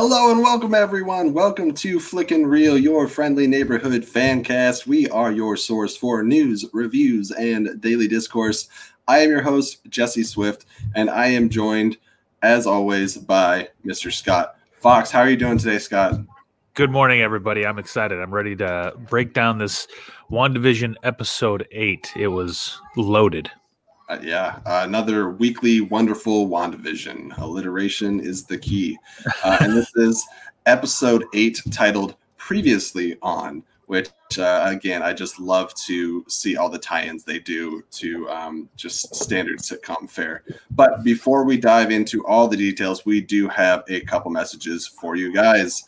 Hello and welcome, everyone. Welcome to Flickin' Real, your friendly neighborhood fan cast. We are your source for news, reviews, and daily discourse. I am your host, Jesse Swift, and I am joined, as always, by Mr. Scott Fox. How are you doing today, Scott? Good morning, everybody. I'm excited. I'm ready to break down this WandaVision episode 8. It was loaded. Another weekly wonderful WandaVision. Alliteration is the key. And this is episode 8, titled Previously On, which, again, I just love to see all the tie-ins they do to just standard sitcom fare. But before we dive into all the details, we do have a couple messages for you guys.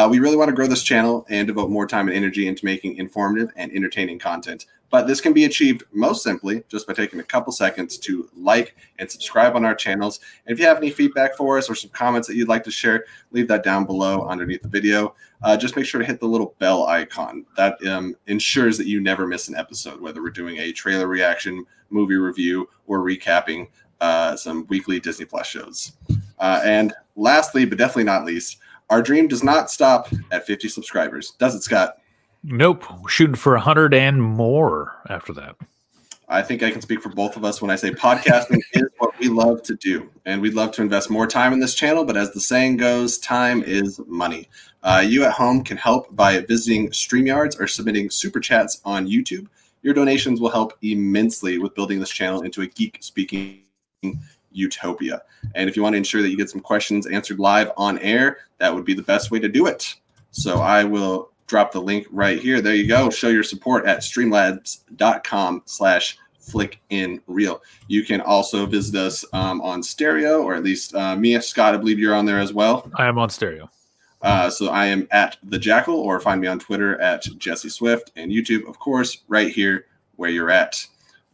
We really want to grow this channel and devote more time and energy into making informative and entertaining content. But this can be achieved most simply just by taking a couple seconds to like and subscribe on our channels. And if you have any feedback for us or some comments that you'd like to share, leave that down below underneath the video. Just make sure to hit the little bell icon. That ensures that you never miss an episode, whether we're doing a trailer reaction, movie review, or recapping some weekly Disney Plus shows. And lastly, but definitely not least, our dream does not stop at 50 subscribers. Does it, Scott? Nope. We're shooting for 100 and more after that. I think I can speak for both of us when I say podcasting is what we love to do. And we'd love to invest more time in this channel. But as the saying goes, time is money. You at home can help by visiting StreamYards or submitting super chats on YouTube. Your donations will help immensely with building this channel into a geek-speaking utopia. And if you want to ensure that you get some questions answered live on air, that would be the best way to do it. So I will drop the link right here. There you go. Show your support at streamlabs.com/flickinreal. You can also visit us on stereo, or at least me, Scott, I believe you're on there as well. I am on stereo. So I am at The Jackal, or find me on Twitter at Jesse Swift, and YouTube, of course, right here where you're at.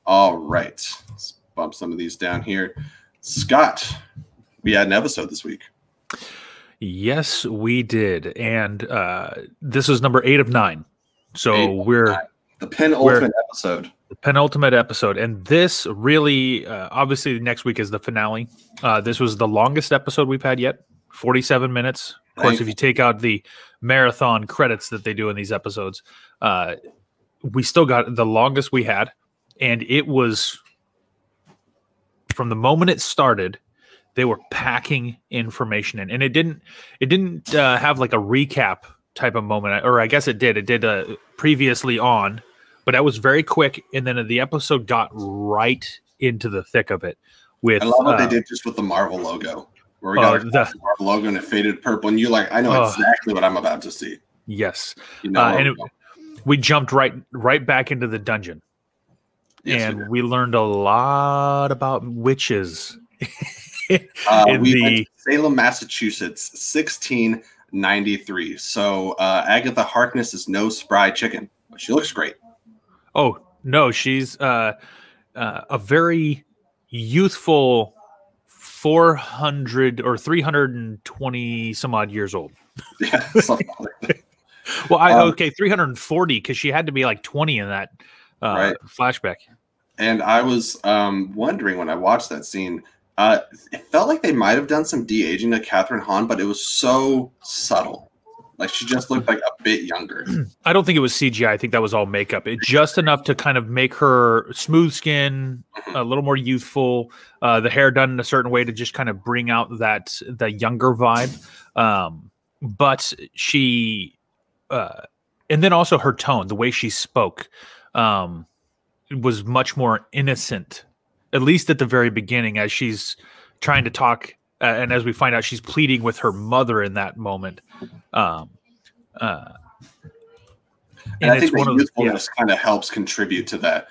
All right. Let's bump some of these down here. Scott, we had an episode this week. Yes, we did. And this is number 8 of 9. So we're the penultimate episode. The penultimate episode. And this really, obviously, next week is the finale. This was the longest episode we've had yet, 47 minutes. Of course, if you take out the marathon credits that they do in these episodes, we still got the longest we had. And it was, from the moment it started, they were packing information in, and it didn't have like a recap type of moment, or I guess it did. It did previously on, but that was very quick, and then the episode got right into the thick of it. With I love what they did just with the Marvel logo, where we got the Marvel logo and it faded purple, and you're like, I know exactly what I'm about to see. Yes, you know, and we jumped right back into the dungeon, and we learned a lot about witches. We went to Salem, Massachusetts, 1693. So Agatha Harkness is no spry chicken, but she looks great. Oh no, she's a very youthful 400 or 320 some odd years old. Yeah, something like that. Well, 340 because she had to be like 20 in that flashback. And I was wondering when I watched that scene. It felt like they might have done some de-aging to Catherine Hahn, but it was so subtle. Like she just looked like a bit younger. I don't think it was CGI. I think that was all makeup. Just enough to kind of make her smooth skin, a little more youthful. The hair done in a certain way to just kind of bring out the younger vibe. But she, and then also her tone, the way she spoke, was much more innocent. At least at the very beginning, as she's trying to talk, and as we find out, she's pleading with her mother in that moment. And I think the youthfulness kind of helps contribute to that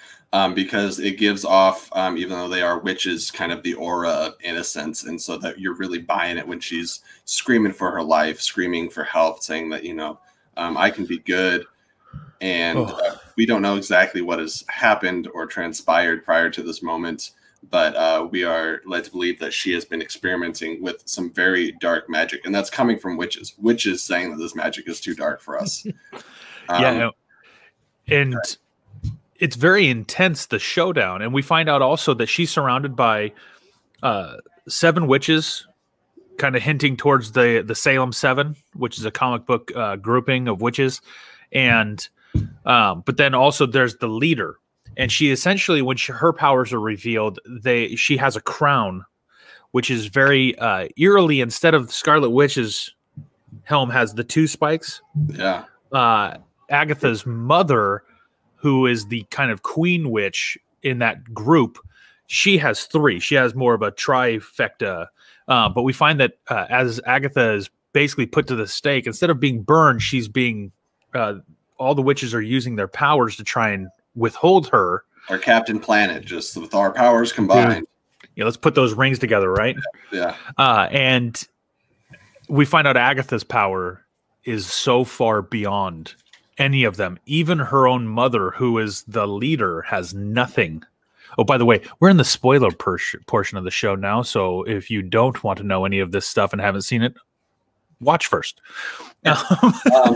because it gives off, even though they are witches, kind of the aura of innocence. And so that you're really buying it when she's screaming for her life, screaming for help, saying that, you know, I can be good. And we don't know exactly what has happened or transpired prior to this moment, but we are led to believe that she has been experimenting with some very dark magic, and that's coming from witches. Witches saying that this magic is too dark for us. And it's very intense, the showdown, and we find out also that she's surrounded by 7 witches kind of hinting towards the Salem 7, which is a comic book grouping of witches, and but then also there's the leader, and she essentially, when her powers are revealed, she has a crown, which is very eerily, instead of Scarlet Witch's helm has the 2 spikes. Yeah. Agatha's mother, who is the kind of queen witch in that group, she has 3. She has more of a trifecta. But we find that as Agatha is basically put to the stake, instead of being burned, she's being all the witches are using their powers to try and withhold her. Our Captain Planet, just with our powers combined. Yeah, let's put those rings together, right? Yeah. And we find out Agatha's power is so far beyond any of them. Even her own mother, who is the leader, has nothing. Oh, by the way, we're in the spoiler portion of the show now, so if you don't want to know any of this stuff and haven't seen it, watch first.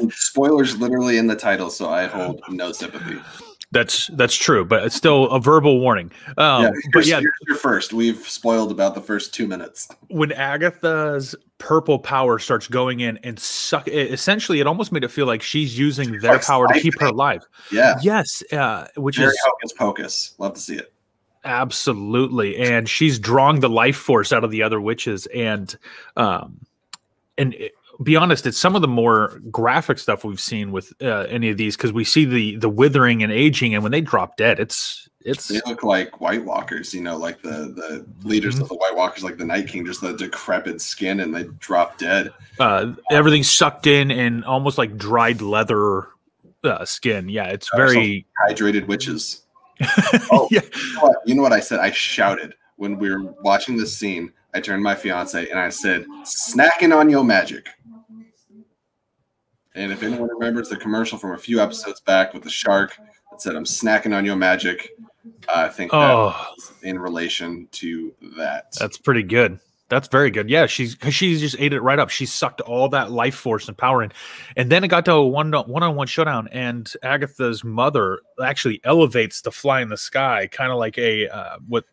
Spoilers literally in the title, so I hold no sympathy. That's true, but it's still a verbal warning. Here's your first. We've spoiled about the first 2 minutes. When Agatha's purple power starts going in and suck, essentially, it almost made it feel like she's using their power to keep her alive. Yeah. Yes. Which very is hocus pocus. Love to see it. Absolutely, and she's drawing the life force out of the other witches, and be honest, it's some of the more graphic stuff we've seen with any of these, because we see the withering and aging, and when they drop dead, they look like White Walkers, like the leaders of the White Walkers, like the Night King, just the decrepit skin, and they drop dead. Everything's sucked in and almost like dried leather skin. Yeah, it's very hydrated witches. Oh, yeah. You know what I said? I shouted when we were watching this scene. I turned to my fiance and I said, "Snacking on your magic." And if anyone remembers the commercial from a few episodes back with the shark that said, "I'm snacking on your magic," I think that was in relation to that. That's pretty good. That's very good. Yeah, she's just ate it right up. She sucked all that life force and power in. And then it got to a one-on-one showdown, and Agatha's mother actually elevates the fly in the sky, kind of like what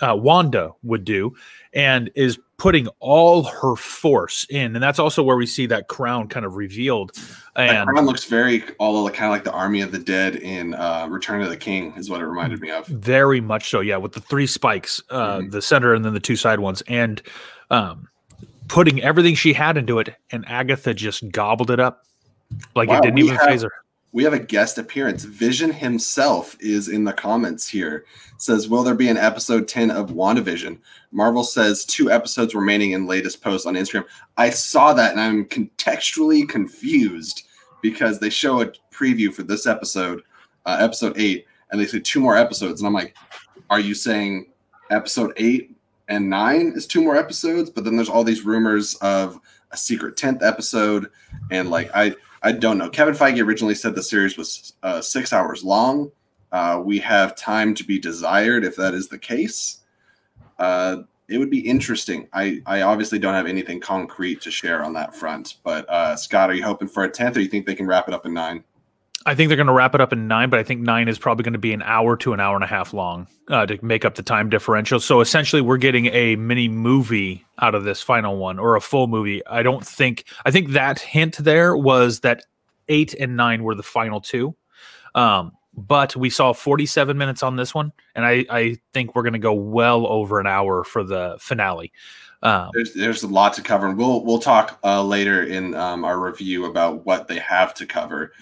Wanda would do, and is putting all her force in. And that's also where we see that crown kind of revealed. And that crown looks very kind of like the Army of the Dead in Return of the King is what it reminded me of. Very much so, yeah, with the 3 spikes, the center and then the 2 side ones, and putting everything she had into it, and Agatha just gobbled it up like it didn't even phase her. We have a guest appearance. Vision himself is in the comments here. Says, will there be an episode 10 of WandaVision? Marvel says 2 episodes remaining in latest post on Instagram. I saw that and I'm contextually confused because they show a preview for this episode, episode 8, and they say 2 more episodes. And I'm like, are you saying episode 8 and 9 is 2 more episodes? But then there's all these rumors of a secret 10th episode. And like, I don't know. Kevin Feige originally said the series was 6 hours long. We have time to be desired if that is the case. It would be interesting. I obviously don't have anything concrete to share on that front. But Scott, are you hoping for a 10th, or you think they can wrap it up in 9? I think they're going to wrap it up in 9, but I think 9 is probably going to be an hour to an hour and a half long to make up the time differential. So essentially, we're getting a mini movie out of this final one, or a full movie. I think that hint there was that 8 and 9 were the final 2. But we saw 47 minutes on this one, and I think we're going to go well over an hour for the finale. There's a lot to cover, and we'll talk later in our review about what they have to cover.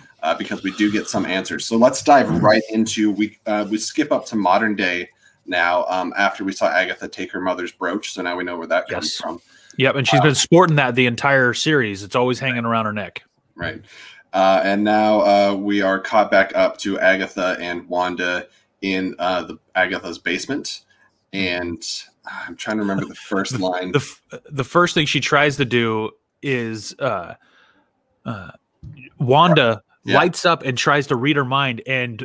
Because we do get some answers. So let's dive right into, we skip up to modern day now after we saw Agatha take her mother's brooch. So now we know where that comes from. Yep, and she's been sporting that the entire series. It's always hanging around her neck. Right. And now we are caught back up to Agatha and Wanda in Agatha's basement. And I'm trying to remember the first line. The first thing she tries to do is Wanda lights up and tries to read her mind, and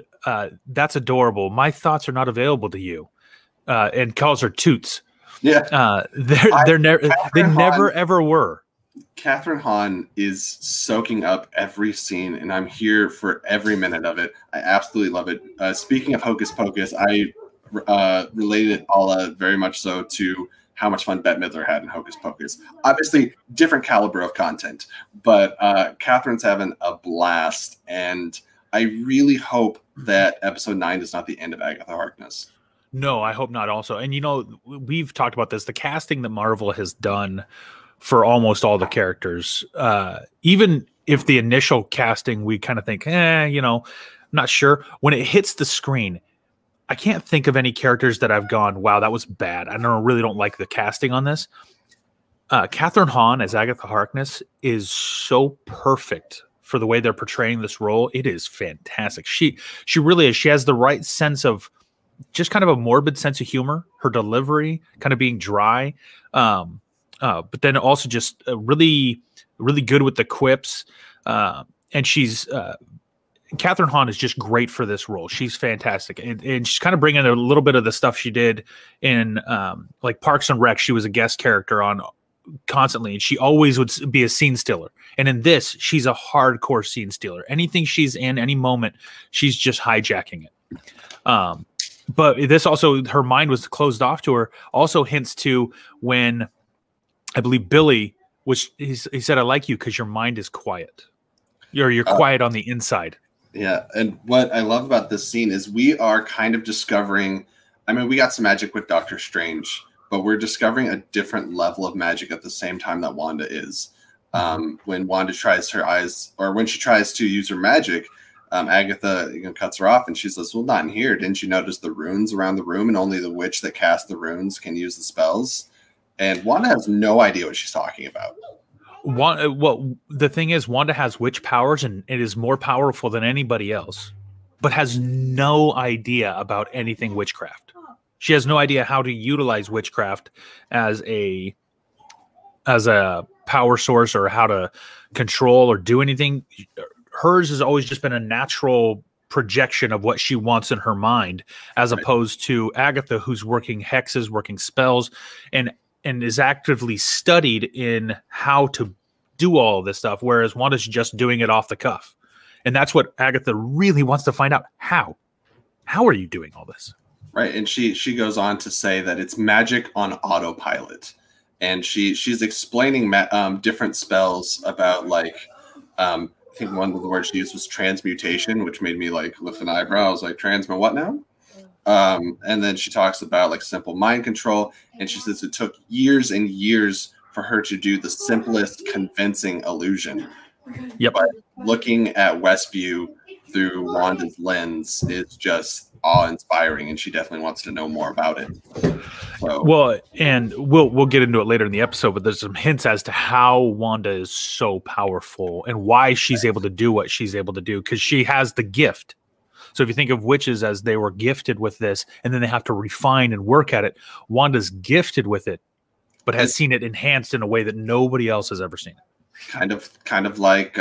that's adorable. My thoughts are not available to you, and calls her Toots. Yeah, they never ever were. Catherine Hahn is soaking up every scene, and I'm here for every minute of it. I absolutely love it. Speaking of Hocus Pocus, I related it, Paula, very much so to how much fun Bette Midler had in Hocus Pocus. Obviously, different caliber of content, but Catherine's having a blast, and I really hope that episode 9 is not the end of Agatha Harkness. No, I hope not also. And, we've talked about this. The casting that Marvel has done for almost all the characters, even if the initial casting, we kind of think, not sure. When it hits the screen, I can't think of any characters that I've gone, wow, that was bad. Really don't like the casting on this. Catherine Hahn as Agatha Harkness is so perfect for the way they're portraying this role. It is fantastic. She really is. She has the right sense of just kind of a morbid sense of humor, her delivery kind of being dry, but then also just really, really good with the quips. And Catherine Hahn is just great for this role. She's fantastic. And she's kind of bringing a little bit of the stuff she did in like Parks and Rec. She was a guest character on constantly, and she always would be a scene stealer. And in this, she's a hardcore scene stealer. Anything she's in, any moment, she's just hijacking it. But this also, her mind was closed off to her, also hints to when I believe Billy, he said, I like you because your mind is quiet. You're quiet on the inside. Yeah. And what I love about this scene is we are kind of discovering, we got some magic with Doctor Strange, but we're discovering a different level of magic at the same time that Wanda is. When Wanda tries her eyes, or when she tries to use her magic, Agatha cuts her off, and she says, well, not in here. Didn't you notice the runes around the room, and only the witch that casts the runes can use the spells? And Wanda has no idea what she's talking about. Well, the thing is, Wanda has witch powers, and it is more powerful than anybody else, but has no idea about anything witchcraft. She has no idea how to utilize witchcraft as a power source, or how to control or do anything. Hers has always just been a natural projection of what she wants in her mind, as opposed to Agatha, who's working hexes, working spells, and is actively studied in how to do all of this stuff, whereas Wanda's just doing it off the cuff. And that's what Agatha really wants to find out. How are you doing all this? Right. And she goes on to say that it's magic on autopilot. And she's explaining different spells about, like, I think one of the words she used was transmutation, which made me like lift an eyebrow. I was like, transmut what now? And then she talks about like simple mind control. And she says it took years and years for her to do the simplest convincing illusion. Yep. But looking at Westview through Wanda's lens is just awe-inspiring, and she definitely wants to know more about it. So. Well, and we'll get into it later in the episode, but there's some hints as to how Wanda is so powerful and why she's able to do what she's able to do, because she has the gift. So if you think of witches as they were gifted with this, and then they have to refine and work at it, Wanda's gifted with it, but has seen it enhanced in a way that nobody else has ever seen it. Kind of like,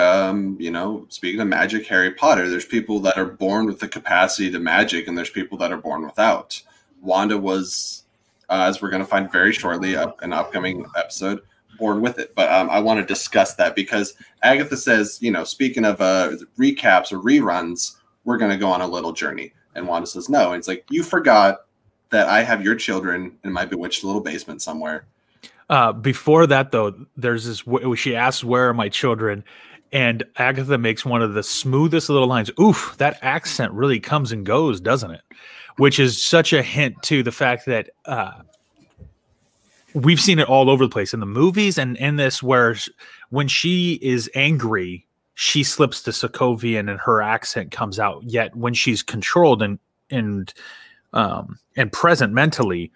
speaking of magic, Harry Potter, there's people that are born with the capacity to magic, and there's people that are born without. Wanda was, as we're going to find very shortly, an upcoming episode, born with it. But I want to discuss that because Agatha says, speaking of recaps or reruns, we're going to go on a little journey. And Wanda says, no. And it's like, you forgot that I have your children in my bewitched little basement somewhere. Before that, though, there's this. She asks, "Where are my children?" And Agatha makes one of the smoothest little lines. Oof, that accent really comes and goes, doesn't it? Which is such a hint to the fact that we've seen it all over the place in the movies and in this, where when she is angry, she slips to Sokovian and her accent comes out. Yet when she's controlled and present mentally,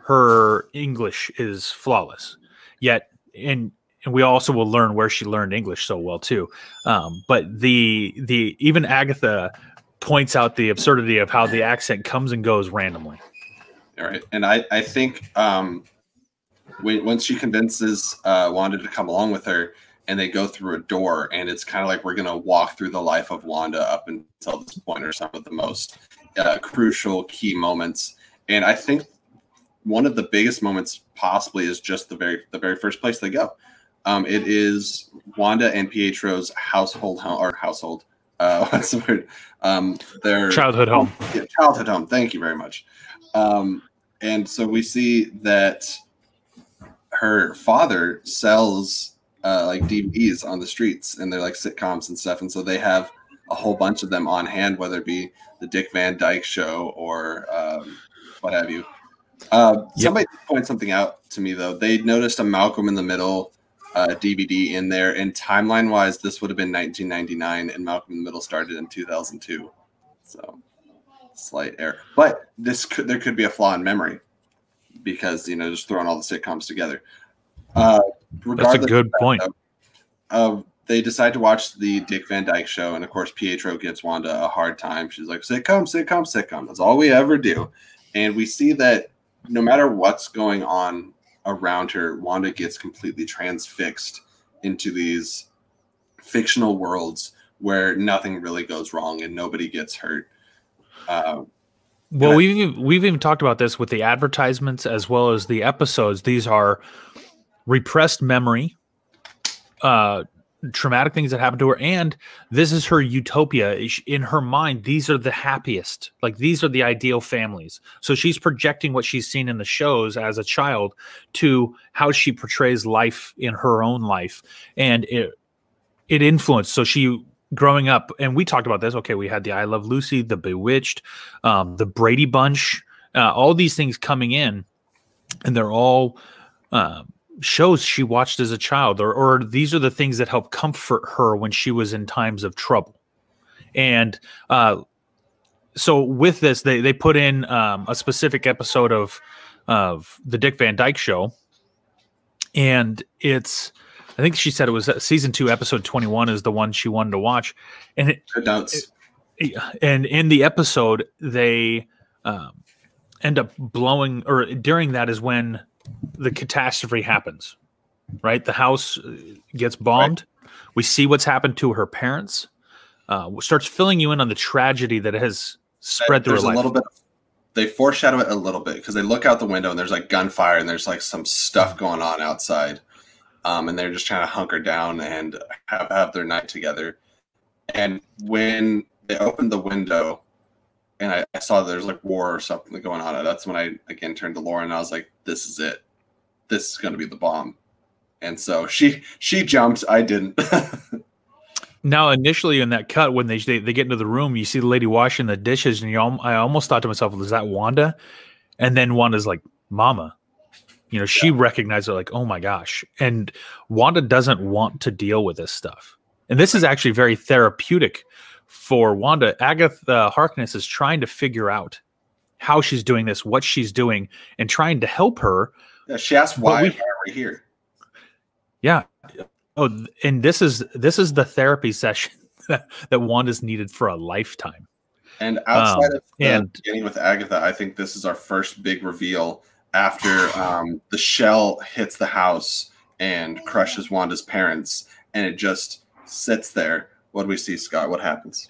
her English is flawless. Yet, and we also will learn where she learned English so well too. But the even Agatha points out the absurdity of how the accent comes and goes randomly. All right, and I think once she convinces Wanda to come along with her, and they go through a door, and it's kind of like we're gonna walk through the life of Wanda up until this point, or some of the most crucial key moments. And I think one of the biggest moments possibly is just the very first place they go. It is Wanda and Pietro's household. What's the word? Their childhood home. Yeah, childhood home. Thank you very much. And so we see that her father sells like DVDs on the streets, and they're like sitcoms and stuff, and so they have a whole bunch of them on hand, whether it be the Dick Van Dyke Show or what have you. Somebody pointed something out to me though. They noticed a Malcolm in the Middle DVD in there, and timeline wise, this would have been 1999, and Malcolm in the Middle started in 2002. So slight error, but there could be a flaw in memory because just throwing all the sitcoms together. That's a good point. They decide to watch the Dick Van Dyke Show, and of course Pietro gives Wanda a hard time. She's like, sitcom, sitcom, sitcom. That's all we ever do. And we see that no matter what's going on around her, Wanda gets completely transfixed into these fictional worlds where nothing really goes wrong and nobody gets hurt. Well, we've even talked about this with the advertisements as well as the episodes. These are repressed memory, traumatic things that happened to her, and this is her utopia. In her mind, these are the happiest, like these are the ideal families. So she's projecting what she's seen in the shows as a child to how she portrays life in her own life, and it influenced. So she growing up, and we talked about this. Okay, we had the I Love Lucy, the Bewitched, the Brady Bunch, all these things coming in, and they're all shows she watched as a child, or these are the things that help comfort her when she was in times of trouble. And so with this, they put in a specific episode of the Dick Van Dyke Show, and I think she said it was season 2, episode 21 is the one she wanted to watch. And and in the episode, they end up blowing, or during that is when the catastrophe happens, right? The house gets bombed. Right. We see what's happened to her parents. Starts filling you in on the tragedy that has spread through her life. A little bit. They foreshadow it a little bit because they look out the window and there's like gunfire and there's like some stuff going on outside. And they're just trying to hunker down and have their night together. And when they opened the window and I saw there's like war or something going on, that's when I again turned to Lauren and I was like, this is it. This is going to be the bomb. And so she jumped. I didn't. Now, initially in that cut, when they get into the room, you see the lady washing the dishes, and I almost thought to myself, "Was that Wanda?" And then Wanda's like, "Mama," she recognized it, like, "Oh my gosh!" And Wanda doesn't want to deal with this stuff, and this is actually very therapeutic for Wanda. Agatha Harkness is trying to figure out how she's doing this, what she's doing, and trying to help her. Yeah, she asked why are we here? Yeah. Oh, and this is the therapy session that Wanda's needed for a lifetime. And outside of the beginning with Agatha, I think this is our first big reveal after the shell hits the house and crushes Wanda's parents, and it just sits there. What do we see, Scott? What happens?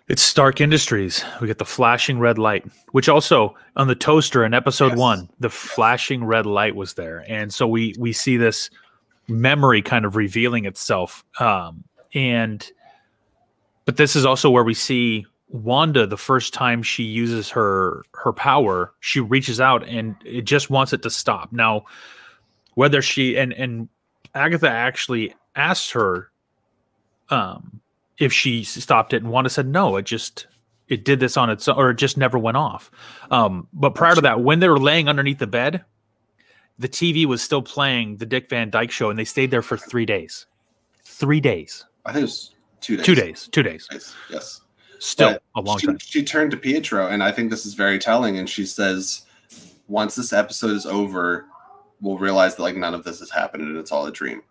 It's Stark Industries. We get the flashing red light, which also on the toaster in episode 1, the flashing red light was there. And so we see this memory kind of revealing itself. But this is also where we see Wanda, the first time she uses her power, she reaches out and it just wants it to stop. Now, whether she and Agatha actually asked her if she stopped it, and Wanda said no, it did this on its own, or it just never went off. But prior to that, when they were laying underneath the bed, the TV was still playing the Dick Van Dyke Show, and they stayed there for 3 days. 3 days. I think it was 2 days. 2 days. Yes. Still a long time. She turned to Pietro, and I think this is very telling, and she says, once this episode is over, we'll realize that like none of this has happened and it's all a dream.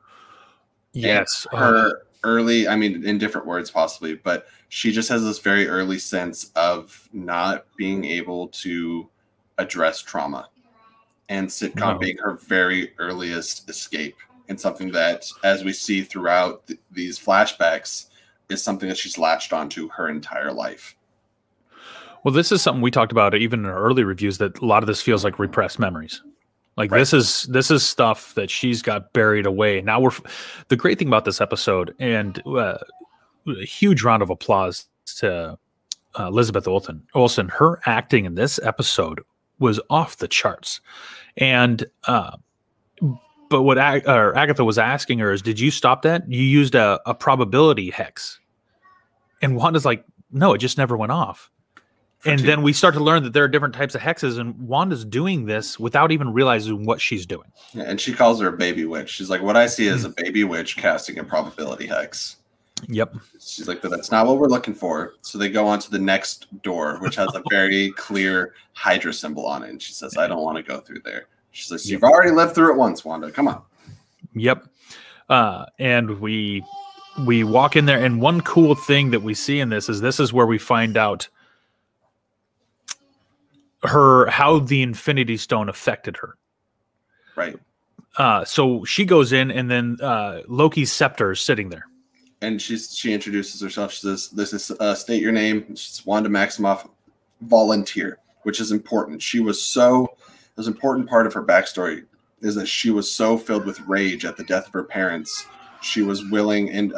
Yes. And her early, I mean, in different words possibly, but she just has this very early sense of not being able to address trauma, and sitcom being her very earliest escape, and something that, as we see throughout these flashbacks, is something that she's latched onto her entire life. Well, this is something we talked about even in our early reviews, that a lot of this feels like repressed memories. Like this is stuff that she's got buried away. Now the great thing about this episode, and a huge round of applause to Elizabeth Olsen. Her acting in this episode was off the charts, and But what Agatha was asking her is, did you stop that? You used a probability hex. And Wanda's like, no, it just never went off. And then we start to learn that there are different types of hexes, and Wanda's doing this without even realizing what she's doing. Yeah, and she calls her a baby witch. She's like, what I see is a baby witch casting a probability hex. Yep. She's like, but that's not what we're looking for. So they go on to the next door, which has a very clear Hydra symbol on it. And she says, I don't want to go through there. She says, you've already lived through it once, Wanda. Come on. Yep. And we walk in there, and one cool thing that we see in this is where we find out how the Infinity Stone affected her. Right. So she goes in, and then Loki's scepter is sitting there. And she introduces herself. She says, this is state your name. She's Wanda Maximoff, volunteer, which is important. It was an important part of her backstory is that she was so filled with rage at the death of her parents. She was willing, and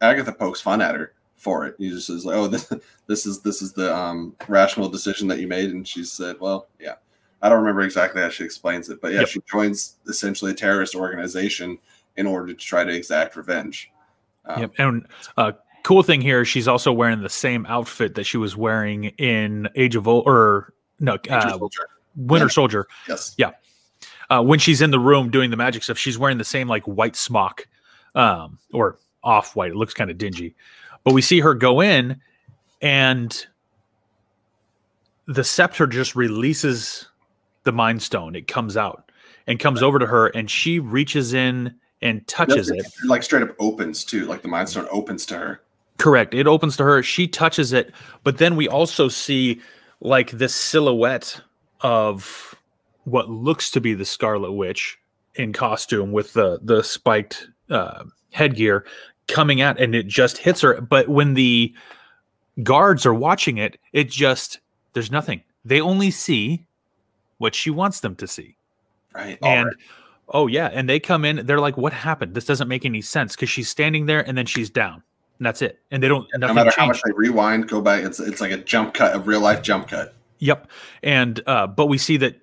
Agatha pokes fun at her for it. He just says, like, oh, this is the rational decision that you made. And she said, well, yeah. I don't remember exactly how she explains it, but yeah, She joins essentially a terrorist organization in order to try to exact revenge. Yep. And cool thing here, she's also wearing the same outfit that she was wearing in Winter Soldier. Yes. Yeah. When she's in the room doing the magic stuff, she's wearing the same like white smock, or off-white. It looks kind of dingy. But we see her go in, and the scepter just releases the Mind Stone. It comes out and comes over to her, and she reaches in and touches it. Like straight up opens too. Like the Mind Stone opens to her. Correct. It opens to her. She touches it. But then we also see like this silhouette of what looks to be the Scarlet Witch in costume with the spiked headgear coming out, and it just hits her. But when the guards are watching it, there's nothing. They only see what she wants them to see. Right. And oh yeah, and they come in, they're like, what happened? This doesn't make any sense, because she's standing there and then she's down. And that's it. And they don't no matter how much they rewind, go back, it's like a jump cut, a real life jump cut. Yep. And but we see that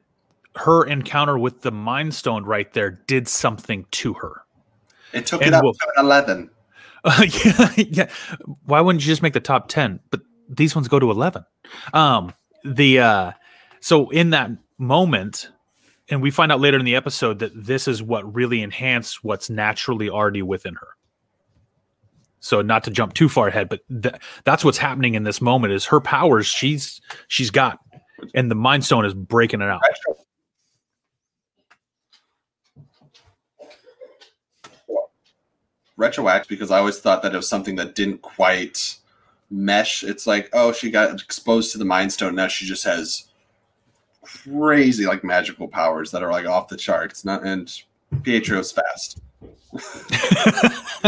her encounter with the Mind Stone right there did something to her. It took it up to 11. Yeah. Why wouldn't you just make the top 10? But these ones go to 11. So in that moment, and we find out later in the episode that this is what really enhanced what's naturally already within her. So not to jump too far ahead, but that's what's happening in this moment is her powers she's got, and the Mind Stone is breaking it out. Retroact, because I always thought that it was something that didn't quite mesh. It's like, oh, she got exposed to the Mind Stone. Now she just has crazy like magical powers that are like off the charts. And Pietro's fast.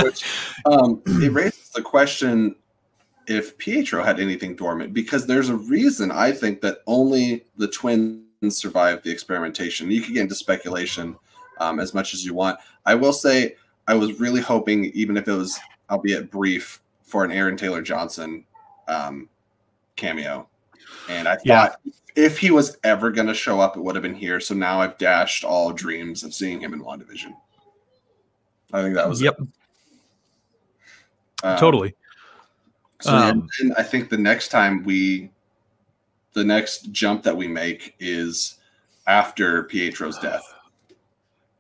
Which it raises the question if Pietro had anything dormant, because there's a reason I think that only the twins survived the experimentation. You can get into speculation as much as you want. I will say I was really hoping, even if it was, albeit brief, for an Aaron Taylor Johnson cameo. And I thought if he was ever going to show up, it would have been here. So now I've dashed all dreams of seeing him in WandaVision. I think that was it. Totally. So and I think the next jump that we make is after Pietro's death.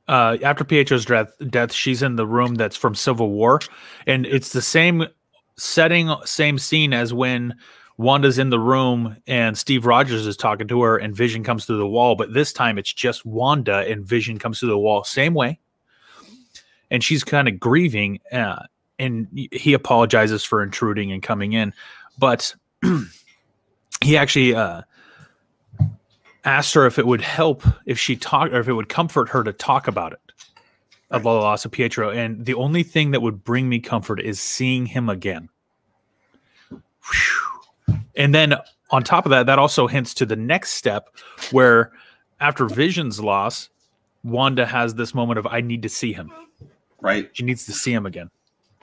After Pietro's death, she's in the room that's from Civil War, and it's the same setting, same scene as when Wanda's in the room and Steve Rogers is talking to her and Vision comes through the wall, but this time it's just Wanda and Vision comes through the wall, same way. And she's kind of grieving, and he apologizes for intruding and coming in, but he actually asked her if it would help if she talked, or if it would comfort her to talk about it, of the loss of Pietro. And the only thing that would bring me comfort is seeing him again. Whew. And then on top of that, that also hints to the next step where after Vision's loss, Wanda has this moment of, I need to see him. Right. She needs to see him again.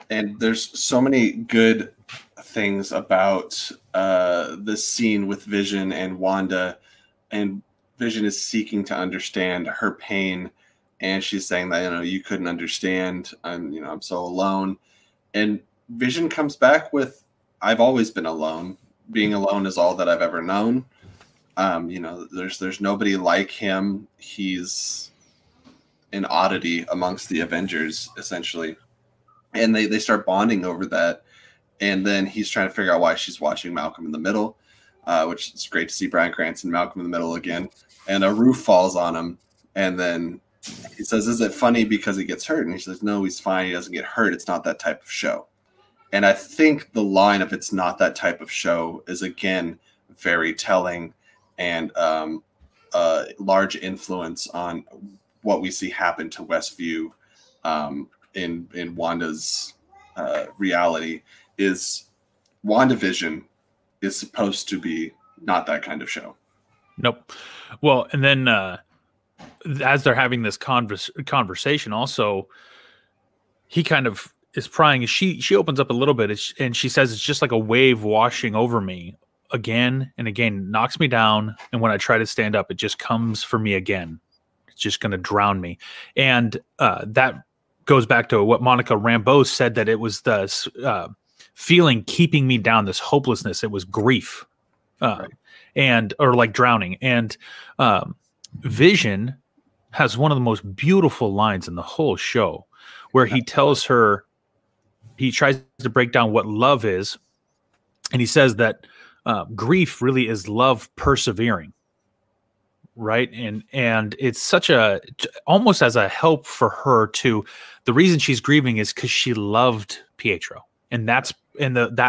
And there's so many good things about this scene with Vision and Wanda, and Vision is seeking to understand her pain and she's saying that, you know, you couldn't understand. I'm so alone. And Vision comes back with, I've always been alone. Being alone is all that I've ever known. You know, there's nobody like him. He's an oddity amongst the Avengers, essentially. And they start bonding over that. And then he's trying to figure out why she's watching Malcolm in the Middle, which is great to see Bryan Cranston, Malcolm in the Middle again. And a roof falls on him. And then he says, is it funny because he gets hurt? And he says, no, he's fine. He doesn't get hurt. It's not that type of show. And I think the line of "it's not that type of show" is, again, very telling and large influence on what we see happen to Westview in Wanda's reality. Is WandaVision is supposed to be not that kind of show. Nope. Well, and then as they're having this conversation, also, he kind of is prying. She opens up a little bit, and she says, it's just like a wave washing over me again and again, knocks me down. And when I try to stand up, it just comes for me again. It's just going to drown me. And that goes back to what Monica Rambeau said, that it was the feeling keeping me down, this hopelessness. It was grief, Right. or like drowning. And Vision has one of the most beautiful lines in the whole show, where he tells her, he tries to break down what love is. And he says that grief really is love persevering. Right. And it's such almost as a help for her to, the reason she's grieving is because she loved Pietro, and that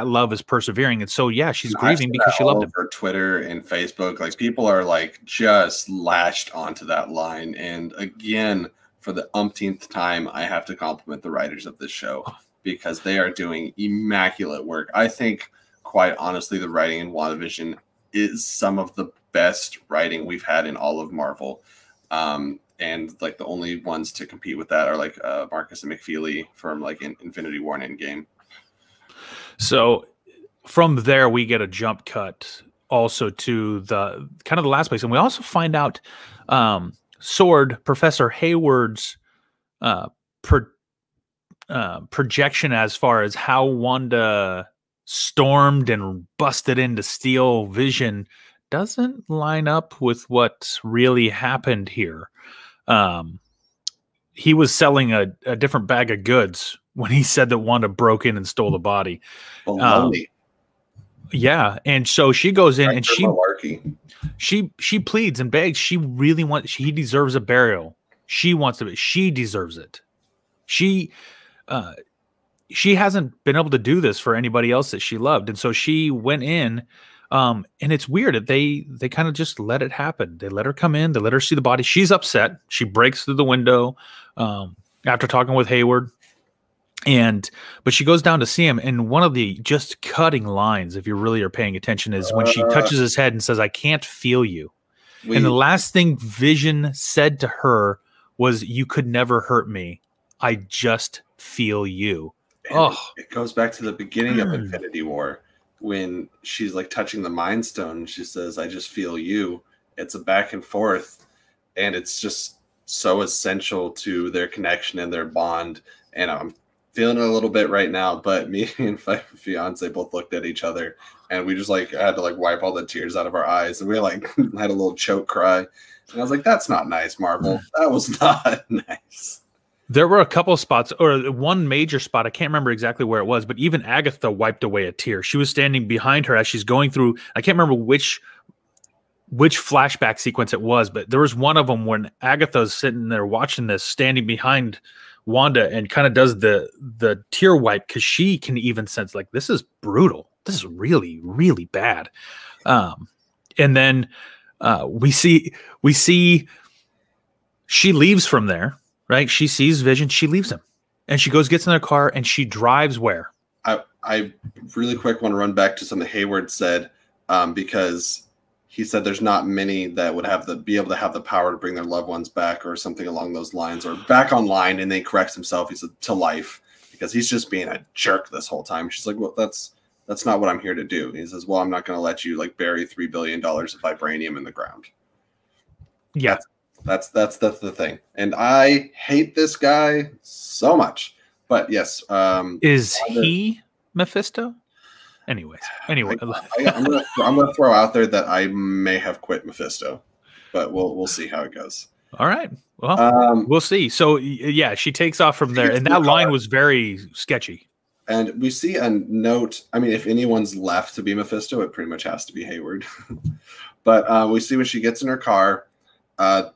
love is persevering. And so, yeah, she's grieving because she loved him. Over Twitter and Facebook, like, people are like just latched onto that line. And again, for the umpteenth time, I have to compliment the writers of this show, because they are doing immaculate work. I think, quite honestly, the writing in WandaVision is some of the best writing we've had in all of Marvel. And like the only ones to compete with that are like Marcus and McFeely from like Infinity War and Endgame. So from there, we get a jump cut also to the kind of the last place. And we also find out Professor Hayward's projection as far as how Wanda stormed and busted in to steal Vision doesn't line up with what really happened here. He was selling a different bag of goods when he said that Wanda broke in and stole the body. Yeah, and so she goes in and she pleads and begs. She really he deserves a burial. She wants to. She deserves it. She hasn't been able to do this for anybody else that she loved, and so she went in. And it's weird that they kind of just let it happen. They let her come in. They let her see the body. She's upset. She breaks through the window after talking with Hayward. But she goes down to see him. And one of the just cutting lines, if you really are paying attention, is when she touches his head and says, "I can't feel you." And the last thing Vision said to her was, "You could never hurt me. I just feel you." It goes back to the beginning of Infinity War, when she's like touching the Mind Stone. She says, "I just feel you." It's a back and forth, and it's just so essential to their connection and their bond. And I'm feeling it a little bit right now, but me and my fiance both looked at each other, and we just like had to like wipe all the tears out of our eyes, and we like had a little choke cry. And I was like, "That's not nice, Marvel. That was not nice." There were a couple of spots, or one major spot, I can't remember exactly where it was, but even Agatha wiped away a tear. She was standing behind her as she's going through, I can't remember which flashback sequence it was, but there was one of them when Agatha's sitting there watching this, standing behind Wanda, and kind of does the tear wipe, because she can even sense like, this is brutal. This is really, really bad. And then we see she leaves from there. Right, she sees Vision, she leaves him, and she gets in their car, and she drives where? I really quick want to run back to something Hayward said, because he said there's not many that would be able to have the power to bring their loved ones back, or something along those lines, or back online. And then he corrects himself. He said to life, because he's just being a jerk this whole time. She's like, "Well, that's not what I'm here to do." And he says, "Well, I'm not going to let you like bury $3 billion of vibranium in the ground." Yeah. That's the thing. And I hate this guy so much. But yes, is he Mephisto? Anyway, I'm gonna throw out there that I may have quit Mephisto, but we'll see how it goes. All right. Well, we'll see. So yeah, she takes off from there, and that line was very sketchy. And we see a note. I mean, if anyone's left to be Mephisto, it pretty much has to be Hayward. But we see when she gets in her car,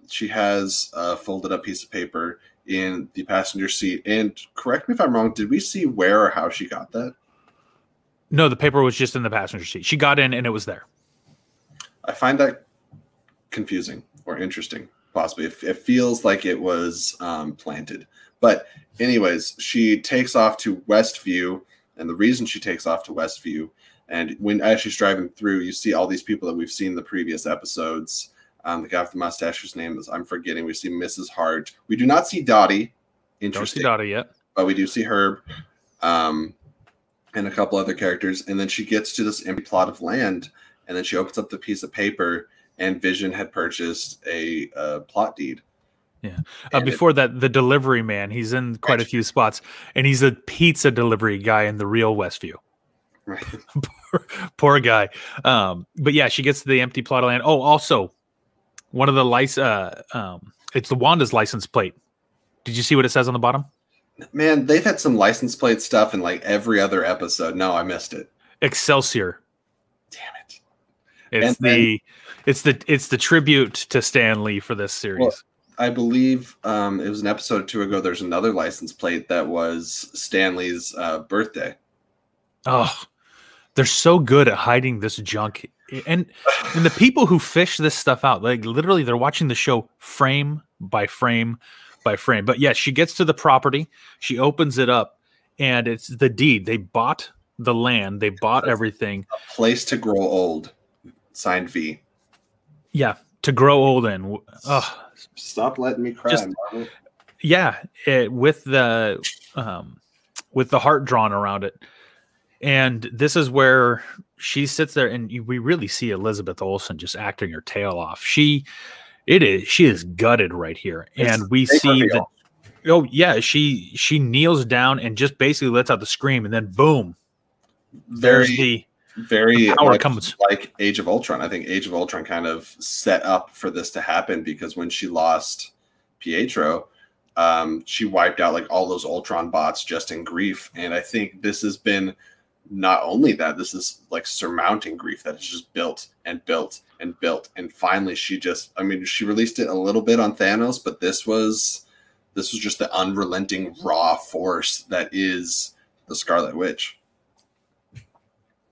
she has a folded up piece of paper in the passenger seat. And correct me if I'm wrong, did we see where or how she got that? No, the paper was just in the passenger seat. She got in and it was there. I find that confusing or interesting, possibly. It feels like it was planted. But anyways, she takes off to Westview. And the reason she takes off to Westview, and as she's driving through, you see all these people that we've seen in the previous episodes. The guy with the mustache, whose name is I'm forgetting. We see Mrs. Hart. We do not see Dottie. Interesting. Don't see Dottie yet. But we do see Herb. And a couple other characters, and then she gets to this empty plot of land, and then she opens up the piece of paper, and Vision had purchased a plot deed. Yeah. Before that, the delivery man, he's in quite a few spots, and he's a pizza delivery guy in the real Westview. Right. poor guy. But yeah, she gets to the empty plot of land. Oh, also, one of the it's the Wanda's license plate. Did you see what it says on the bottom? Man, they've had some license plate stuff in like every other episode. No, I missed it. Excelsior. Damn it. It's the tribute to Stan Lee for this series. Well, I believe it was an episode or two ago. There's another license plate that was Stan Lee's birthday. Oh, they're so good at hiding this junk. And the people who fish this stuff out, like literally they're watching the show frame by frame by frame. But yeah, she gets to the property, she opens it up, and it's the deed. They bought the land, they bought everything. A place to grow old. Signed V. Yeah, to grow old in. Stop letting me cry, Marvel. Yeah, with the heart drawn around it. And this is where she sits there, and we really see Elizabeth Olsen just acting her tail off. She is gutted right here, and we see that. Oh yeah, she kneels down and just basically lets out the scream, and then boom, there's the power comes. Like Age of Ultron. I think Age of Ultron kind of set up for this to happen, because when she lost Pietro, she wiped out like all those Ultron bots just in grief, and I think this has been. Not only that, this is like surmounting grief that has just built and built and built, and finally she released it a little bit on Thanos, but this was just the unrelenting raw force that is the Scarlet Witch.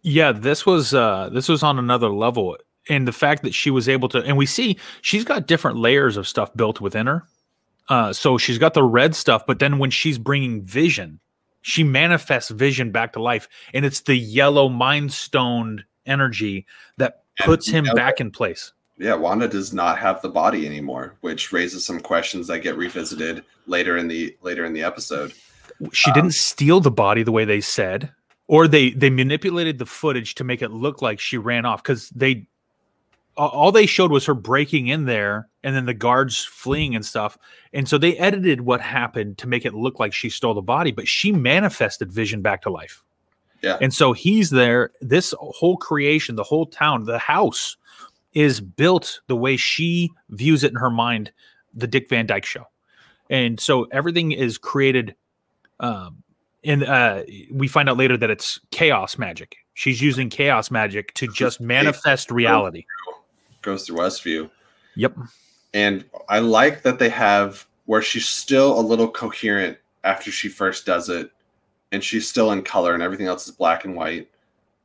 Yeah, this was on another level, and the fact that she was able to, and we see she's got different layers of stuff built within her. So she's got the red stuff, but then when she's bringing Vision. She manifests Vision back to life, and it's the yellow Mind Stone energy that puts him back in place. Yeah, Wanda does not have the body anymore, which raises some questions that get revisited later in the episode. She didn't steal the body the way they said, or they manipulated the footage to make it look like she ran off, because all they showed was her breaking in there and then the guards fleeing and stuff. And so they edited what happened to make it look like she stole the body, but she manifested Vision back to life. Yeah. And so he's there. This whole creation, the whole town, the house is built the way she views it in her mind, the Dick Van Dyke Show. And so everything is created. We find out later that it's chaos magic. She's using chaos magic to just manifest reality. Goes through Westview. Yep. And I like that they have where she's still a little coherent after she first does it, and she's still in color, and everything else is black and white.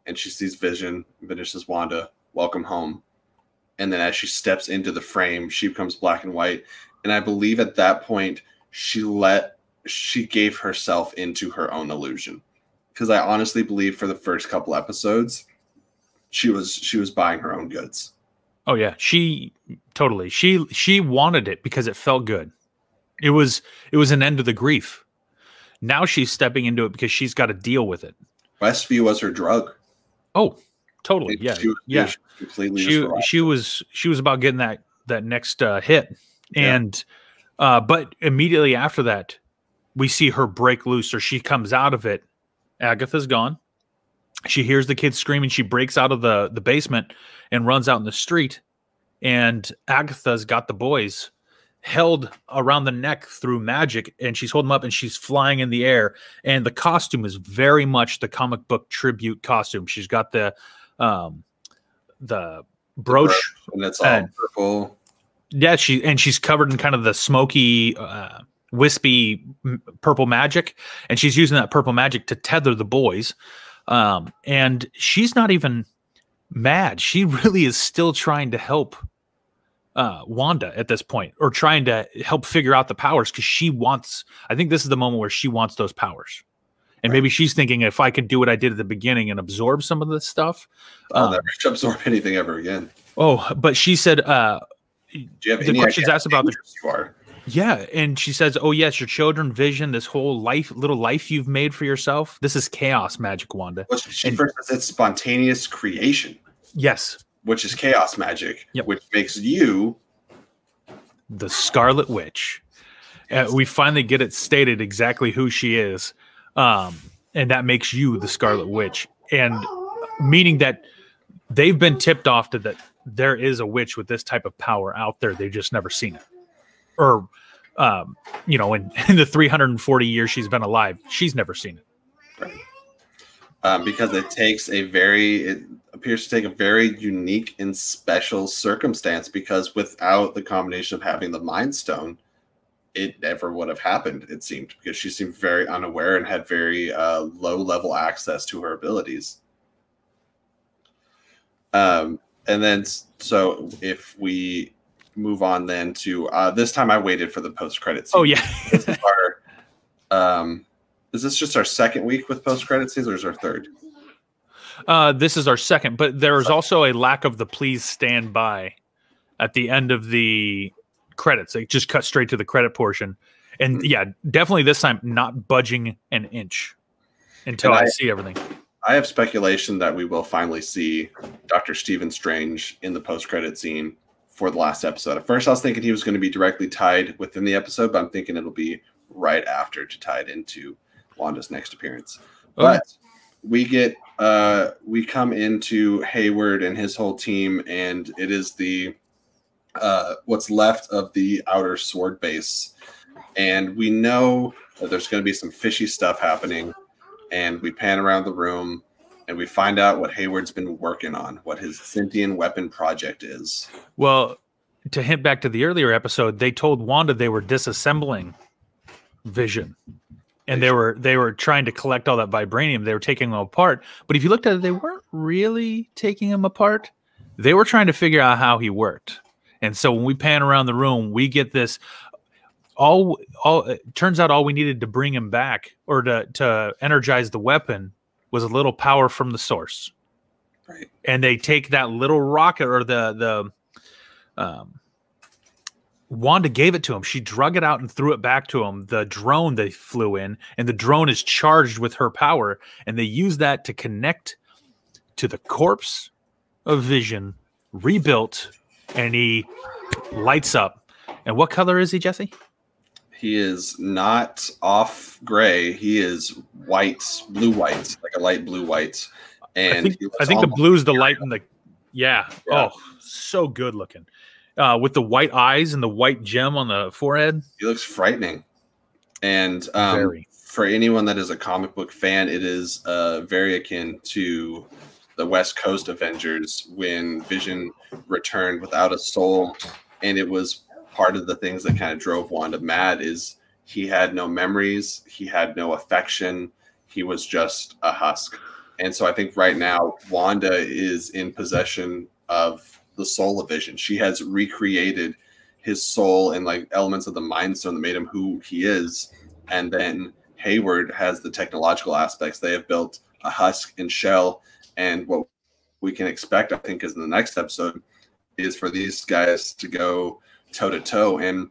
And she sees Vision, finishes Wanda, welcome home. And then as she steps into the frame, she becomes black and white. And I believe at that point she gave herself into her own illusion. Because I honestly believe for the first couple episodes, she was buying her own goods. Oh yeah, she totally. She wanted it because it felt good. It was an end to the grief. Now she's stepping into it because she's got to deal with it. Westview was her drug. Oh, totally. Yeah, she was completely. She was about getting that next hit, And but immediately after that, we see her break loose, or she comes out of it. Agatha's gone. She hears the kids screaming. She breaks out of the basement and runs out in the street. And Agatha's got the boys held around the neck through magic, and she's holding them up, and she's flying in the air. And the costume is very much the comic book tribute costume. She's got the brooch, and it's all purple. Yeah, she's covered in kind of the smoky, wispy purple magic, and she's using that purple magic to tether the boys. And she's not even mad. She really is still trying to help Wanda at this point, or trying to help figure out the powers, because she wants, I think this is the moment where she wants those powers. And maybe she's thinking, if I could do what I did at the beginning and absorb some of this stuff, I'll never absorb anything ever again. Oh, but she said, do you have the questions asked about the you are? Yeah, and she says, "Oh yes, your children, Vision, this whole little life you've made for yourself. This is chaos magic, Wanda." Well, she first says it's spontaneous creation. Yes, which is chaos magic, which makes you the Scarlet Witch. We finally get it stated exactly who she is, and that makes you the Scarlet Witch, and meaning that they've been tipped off to that there is a witch with this type of power out there. They've just never seen it. Or, in the 340 years she's been alive, she's never seen it. Right. Because it appears to take a very unique and special circumstance, because without the combination of having the Mind Stone, it never would have happened, it seemed, because she seemed very unaware and had very low-level access to her abilities. And then, so if we move on then to this time, I waited for the post-credit scene. Oh yeah. This is is this just our second week with post-credit scenes, or is our third? This is our second, but there is also a lack of the "please stand by" at the end of the credits. They just cut straight to the credit portion, and yeah, definitely this time not budging an inch until I see everything. I have speculation that we will finally see Dr. Stephen Strange in the post-credit scene for the last episode. At first, I was thinking he was going to be directly tied within the episode, but I'm thinking it'll be right after to tie it into Wanda's next appearance. Okay. But we come into Hayward and his whole team, and it is the what's left of the outer sword base, and we know that there's going to be some fishy stuff happening. And we pan around the room, and we find out what Hayward's been working on, what his sentient weapon project is. Well, to hint back to the earlier episode, they told Wanda they were disassembling Vision, and they were trying to collect all that vibranium. They were taking them apart, but if you looked at it, they weren't really taking him apart. They were trying to figure out how he worked. And so when we pan around the room, we get this. It turns out all we needed to bring him back, or to energize the weapon, was a little power from the source. Right. And they take that little rocket, or Wanda gave it to him. She drug it out and threw it back to him. The drone they flew in, and the drone is charged with her power, and they use that to connect to the corpse of Vision, rebuilt, and he lights up. And what color is he, Jesse? He is not off gray. He is white, blue-white, like a light blue-white. And I think the blue's the light in the... Yeah. Oh, so good looking. With the white eyes and the white gem on the forehead. He looks frightening. And very. For anyone that is a comic book fan, it is very akin to the West Coast Avengers when Vision returned without a soul. And it was... part of the things that kind of drove Wanda mad is he had no memories. He had no affection. He was just a husk. And so I think right now Wanda is in possession of the soul of Vision. She has recreated his soul and like elements of the Mind Stone that made him who he is. And then Hayward has the technological aspects. They have built a husk and shell. And what we can expect, I think, is in the next episode is for these guys to go toe-to-toe. And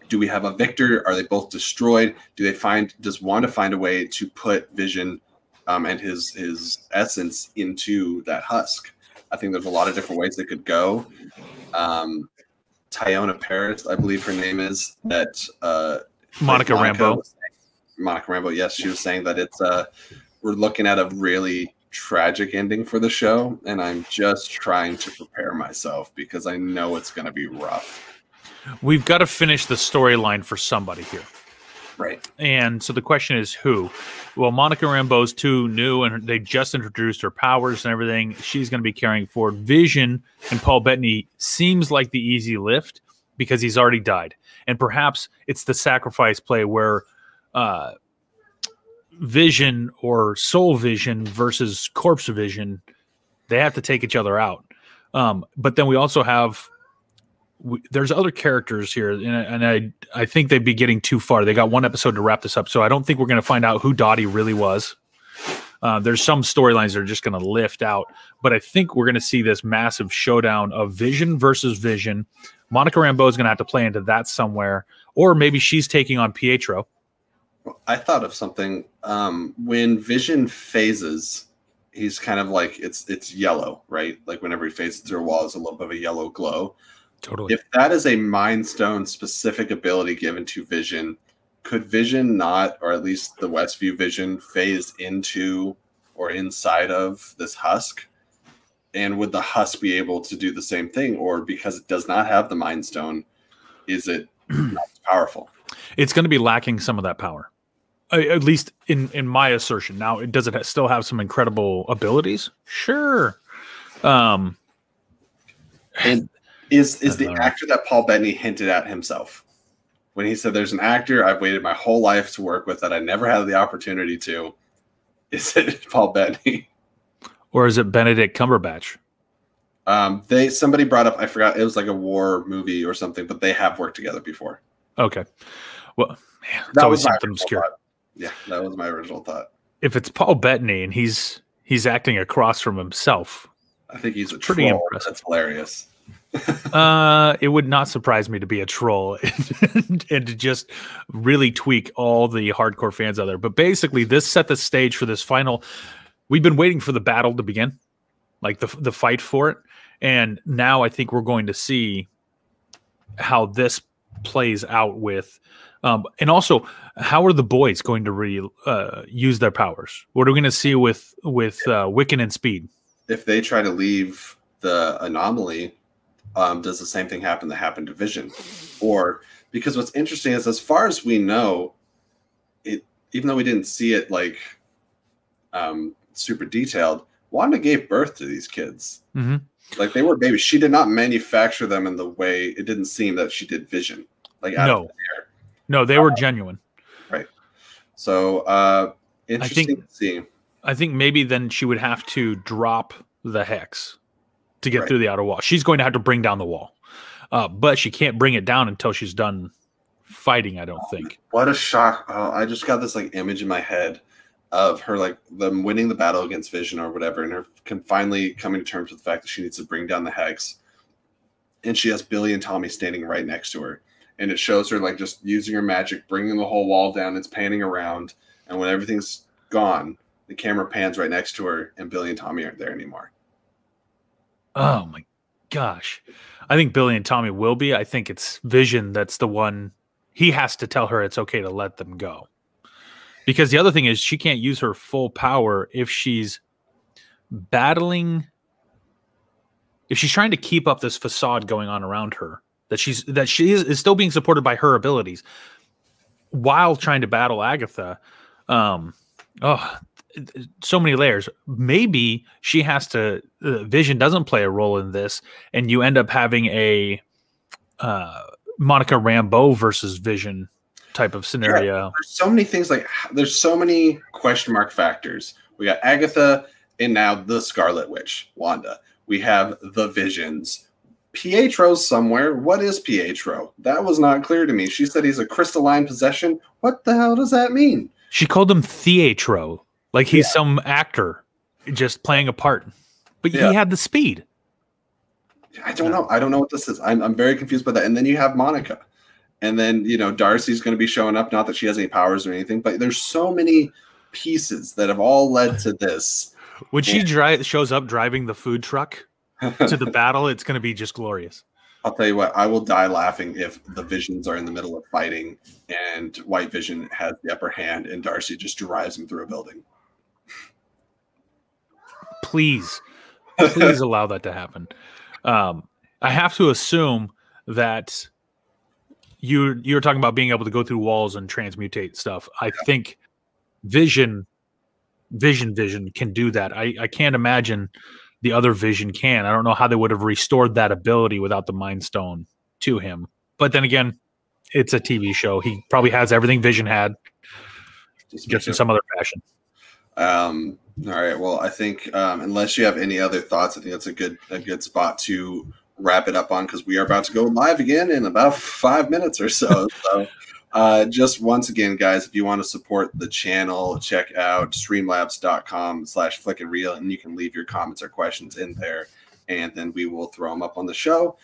do we have a victor? Are they both destroyed? Does Wanda find a way to put Vision and his essence into that husk? I think there's a lot of different ways they could go. Tyona Paris, I believe her name is, that Monica Rambeau. Monica Rambeau, yes, she was saying that it's we're looking at a really tragic ending for the show, and I'm just trying to prepare myself because I know it's going to be rough. We've got to finish the storyline for somebody here. Right. And so the question is who? Well, Monica Rambeau's too new, and they just introduced her powers and everything. She's going to be carrying forward. Vision and Paul Bettany seems like the easy lift because he's already died. And perhaps it's the sacrifice play where Vision or Soul Vision versus Corpse Vision, they have to take each other out. But then we also have... there's other characters here, and I think they'd be getting too far. They got one episode to wrap this up, so I don't think we're going to find out who Dottie really was. There's some storylines that are just going to lift out, but I think we're going to see this massive showdown of Vision versus Vision. Monica Rambeau is going to have to play into that somewhere, or maybe she's taking on Pietro. I thought of something. When Vision phases, he's kind of like it's yellow, right? Like whenever he phases through a wall, it's a little bit of a yellow glow. Totally. If that is a Mind Stone specific ability given to Vision, could Vision not, or at least the Westview Vision, phase into or inside of this husk? And would the husk be able to do the same thing? Or because it does not have the Mind Stone, is it not as powerful? It's going to be lacking some of that power, at least in my assertion. Now, does it still have some incredible abilities? Sure. And Is the actor that Paul Bettany hinted at himself when he said, "There's an actor I've waited my whole life to work with that I never had the opportunity to"? Is it Paul Bettany, or is it Benedict Cumberbatch? Somebody brought up, I forgot, it was like a war movie or something, but they have worked together before. Okay, well, man, it's that always was my something obscure. Thought. Yeah, that was my original thought. If it's Paul Bettany and he's acting across from himself, I think he's a pretty troll. impressive. That's hilarious. It would not surprise me to be a troll and to just really tweak all the hardcore fans out there. But basically, this set the stage for this final. We've been waiting for the battle to begin, like the fight for it, and now I think we're going to see how this plays out with, and also how are the boys going to use their powers? What are we going to see with Wiccan and Speed? If they try to leave the anomaly. Does the same thing happen that happened to Vision? Or because what's interesting is, as far as we know, even though we didn't see it like super detailed, Wanda gave birth to these kids. Mm-hmm. Like they were babies. She did not manufacture them in the way it didn't seem that she did Vision. Like out of the air. No, they were genuine. Right. So interesting to see. I think maybe then she would have to drop the hex to get through the outer wall. She's going to have to bring down the wall. But she can't bring it down until she's done fighting, I don't think. What a shock. Oh, I just got this like image in my head of her, like them winning the battle against Vision or whatever, and her finally coming to terms with the fact that she needs to bring down the hex. And she has Billy and Tommy standing right next to her. And it shows her like just using her magic, bringing the whole wall down. It's panning around. And when everything's gone, the camera pans right next to her, and Billy and Tommy aren't there anymore. Oh my gosh. I think Billy and Tommy will be. I think it's Vision that's the one. He has to tell her it's okay to let them go. Because the other thing is she can't use her full power if she's battling. If she's trying to keep up this facade going on around her, that she is still being supported by her abilities while trying to battle Agatha. So many layers. Maybe she has to. Vision doesn't play a role in this, and you end up having a Monica Rambeau versus Vision type of scenario. Yeah, there's so many things. Like there's so many question mark factors. We got Agatha, and now the Scarlet Witch, Wanda. We have the Visions. Pietro's somewhere. What is Pietro? That was not clear to me. She said he's a crystalline possession. What the hell does that mean? She called him Pietro. Like he's some actor just playing a part, but he had the speed. I don't know. I don't know what this is. I'm very confused by that. And then you have Monica, and then Darcy's going to be showing up. Not that she has any powers or anything, but there's so many pieces that have all led to this. When she shows up driving the food truck to the battle, it's going to be just glorious. I'll tell you what, I will die laughing if the Visions are in the middle of fighting and White Vision has the upper hand and Darcy just drives him through a building. Please allow that to happen. I have to assume that you're talking about being able to go through walls and transmutate stuff. I think Vision can do that. I can't imagine the other Vision can. I don't know how they would have restored that ability without the Mind Stone to him. But then again, it's a TV show. He probably has everything Vision had, just in some other fashion. All right. Well, I think unless you have any other thoughts, I think that's a good spot to wrap it up on, because we are about to go live again in about 5 minutes or so. So just once again, guys, if you want to support the channel, check out streamlabs.com/flickandreel, and you can leave your comments or questions in there, and then we will throw them up on the show.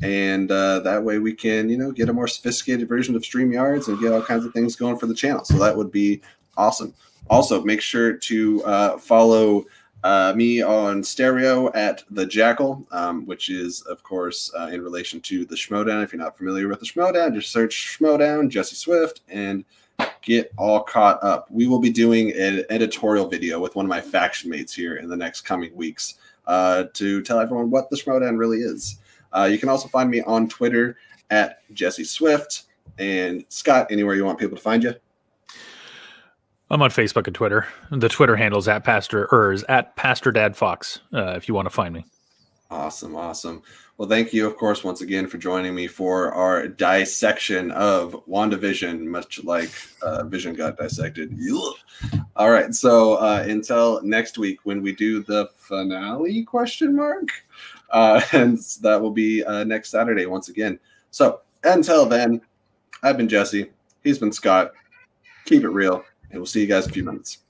And that way we can, get a more sophisticated version of StreamYards and get all kinds of things going for the channel. So that would be awesome. Also, make sure to follow me on Stereo at The Jackal, which is, of course, in relation to the Schmodown. If you're not familiar with the Schmodown, just search Schmodown, Jesse Swift, and get all caught up. We will be doing an editorial video with one of my faction mates here in the next coming weeks to tell everyone what the Schmodown really is. You can also find me on Twitter at Jesse Swift. And Scott, anywhere you want people to find you? I'm on Facebook and Twitter. The Twitter handle is at Pastor Dad Fox, if you want to find me. Awesome. Well, thank you, of course, once again for joining me for our dissection of WandaVision, much like Vision got dissected. All right. So until next week when we do the finale ? And that will be next Saturday once again. So until then, I've been Jesse. He's been Scott. Keep it real. And we'll see you guys in a few minutes.